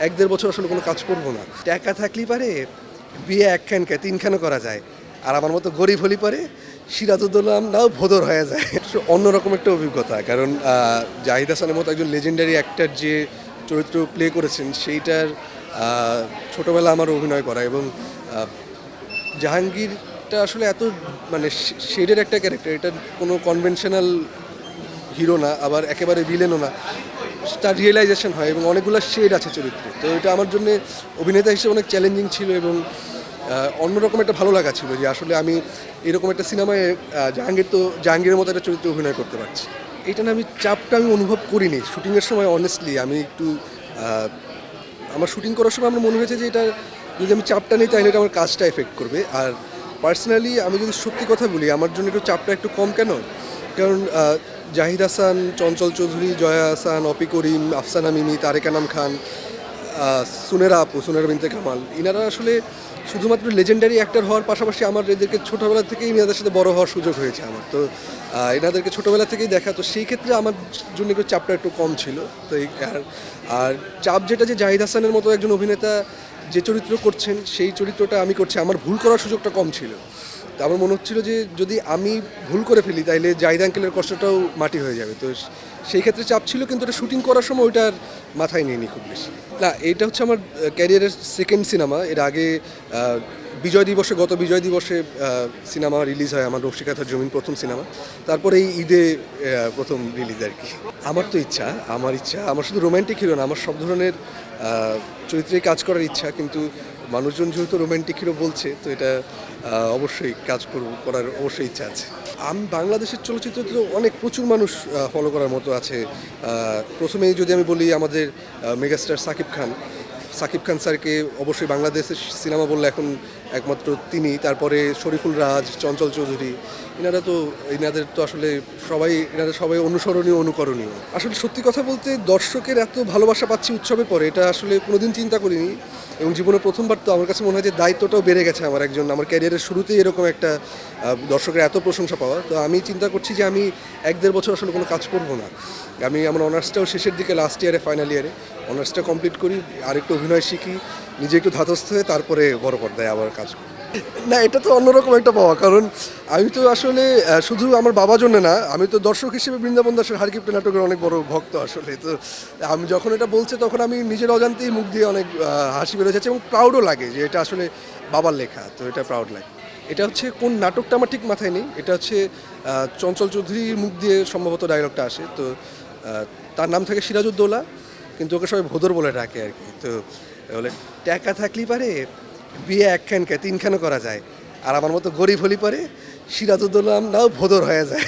1-1.5 বছর আসলে কোনো কাজ করব না। টাকা থাকলেই পারে বিয়ে একখানকে 3খানা করা যায়। আর আমার মতো গরিব হলেই পারে সিরাজউদ্দৌলা নাও ভোদর হয়ে যায়। অন্যরকম একটা অভিজ্ঞতা। কারণ জাহিদ হাসানের মতো একজন লেজেন্ডারি অ্যাক্টর যে চরিত্র প্লে করেছেন সেইটার ছোটবেলা আমার অভিনয় করা এবং জাহাঙ্গীরটা আসলে এত মানে শেডের একটা ক্যারেক্টার, এটা কোনো কনভেনশনাল হিরো না, আবার একেবারে ভিলেনও না। তার রিয়েলাইজেশন হয় এবং অনেকগুলো শেড আছে চরিত্রে। তো এটা আমার জন্য অভিনেতা হিসেবে অনেক চ্যালেঞ্জিং ছিল এবং অন্যরকম একটা ভালো লাগা ছিল যে আসলে আমি এরকম একটা সিনেমায় জাহাঙ্গীরের মতো একটা চরিত্রে অভিনয় করতে পারছি। এটা না, আমি চাপটা আমি অনুভব করিনি শুটিংয়ের সময়। অনেস্টলি আমি একটু আমার শুটিং করার সময় আমার মনে হয়েছে যে এটা যদি আমি চাপটা নিই তাহলে এটা আমার কাজটা এফেক্ট করবে। আর পার্সোনালি আমি যদি সত্যি কথা বলি, আমার জন্য একটু চাপটা একটু কম। কেন? কারণ জাহিদ হাসান, চঞ্চল চৌধুরী, জয়া হাসান, অপি করিম, আফসানা মিমি, তারেক আনাম খান, সুনেরা আপু, সুনেরা বিনতে কামাল, এনারা আসলে শুধুমাত্র লেজেন্ডারি অ্যাক্টর হওয়ার পাশাপাশি আমার এদেরকে ছোটোবেলা থেকেই এনাদের সাথে বড় হওয়ার সুযোগ হয়েছে আমার। তো এনাদেরকে ছোটোবেলা থেকেই দেখা, তো সেই ক্ষেত্রে আমার জন্য একটু চাপটা একটু কম ছিল। তো আর চাপ যেটা, যে জাহিদ হাসানের মতো একজন অভিনেতা যে চরিত্র করছেন সেই চরিত্রটা আমি করছি, আমার ভুল করার সুযোগটা কম ছিল। তো আমার মনে হচ্ছিল যে যদি আমি ভুল করে ফেলি তাইলে জাহিদ আঙ্কেলের কষ্টটাও মাটি হয়ে যাবে। তো সেই ক্ষেত্রে চাপ ছিল, কিন্তু এটা শুটিং করার সময় ওইটার মাথায় নিইনি খুব বেশি। না, এটা হচ্ছে আমার ক্যারিয়ারের সেকেন্ড সিনেমা। এর আগে গত বিজয় দিবসে সিনেমা রিলিজ হয় আমার, রসিকাথার জমিন প্রথম সিনেমা। তারপরে এই ঈদে প্রথম রিলিজ আর কি। আমার ইচ্ছা আমার শুধু রোম্যান্টিক হিরো না, আমার সব ধরনের চরিত্রে কাজ করার ইচ্ছা। কিন্তু মানুষজন যেহেতু রোম্যান্টিক হিরো বলছে, তো এটা অবশ্যই করার অবশ্যই ইচ্ছা আছে। বাংলাদেশের চলচ্চিত্র তো প্রচুর মানুষ ফলো করার মতো আছে। প্রথমেই যদি আমি বলি, আমাদের মেগাস্টার সাকিব খান স্যারকে অবশ্যই বাংলাদেশের সিনেমা বললে এখন একমাত্র তিনি। তারপরে শরীফুল রাজ, চঞ্চল চৌধুরী, এনাদের তো আসলে এনারা সবাই অনুসরণীয়, অনুকরণীয়। আসলে সত্যি কথা বলতে, দর্শকের এত ভালোবাসা পাচ্ছি উৎসবের পরে, এটা আসলে কোনোদিন চিন্তা করিনি। এবং জীবনে প্রথমবার তো আমার কাছে মনে হয় যে দায়িত্বটাও বেড়ে গেছে আমার ক্যারিয়ারের শুরুতেই এরকম একটা দর্শকের এত প্রশংসা পাওয়া। তো আমি চিন্তা করছি যে আমি 1-1.5 বছর আসলে কোনো কাজ করব না। আমি আমার অনার্সটাও শেষের দিকে, লাস্ট ইয়ারে, ফাইনাল ইয়ারে অনার্সটা কমপ্লিট করি, আরেকটু অভিনয় শিখি, নিজে একটু ধাতস্থ হয়ে তারপরে বড় পর্দায় আবার কাজ করি। না, এটা তো অন্যরকম একটা পাওয়া। কারণ আমি তো আসলে শুধু আমার বাবার জন্য না, আমি তো দর্শক হিসেবে বৃন্দাবন দাসের হারকিপ্টে নাটকের অনেক বড় ভক্ত আসলে। তো আমি যখন এটা বলছে তখন আমি নিজের অজান্তেই মুখ দিয়ে অনেক হাসি বেরো যাচ্ছে এবং প্রাউডও লাগে যে এটা আসলে বাবার লেখা। তো এটা প্রাউড লাগে। এটা হচ্ছে কোন নাটকটা আমার ঠিক মাথায় নেই। এটা হচ্ছে চঞ্চল চৌধুরীর মুখ দিয়ে সম্ভবত ডায়লগটা আসে। তো তার নাম থাকে সিরাজউদ্দৌলা, কিন্তু ওকে সবাই ভোদর বলে ডাকে আর কি। তো বলে টাকা থাকলেই পারে বিয়ে একখানকে 3খানা করা যায়। আর আমার মতো গরিব হলেই পারে সিরাজউদ্দৌলা নাও ভোদর হয়ে যায়।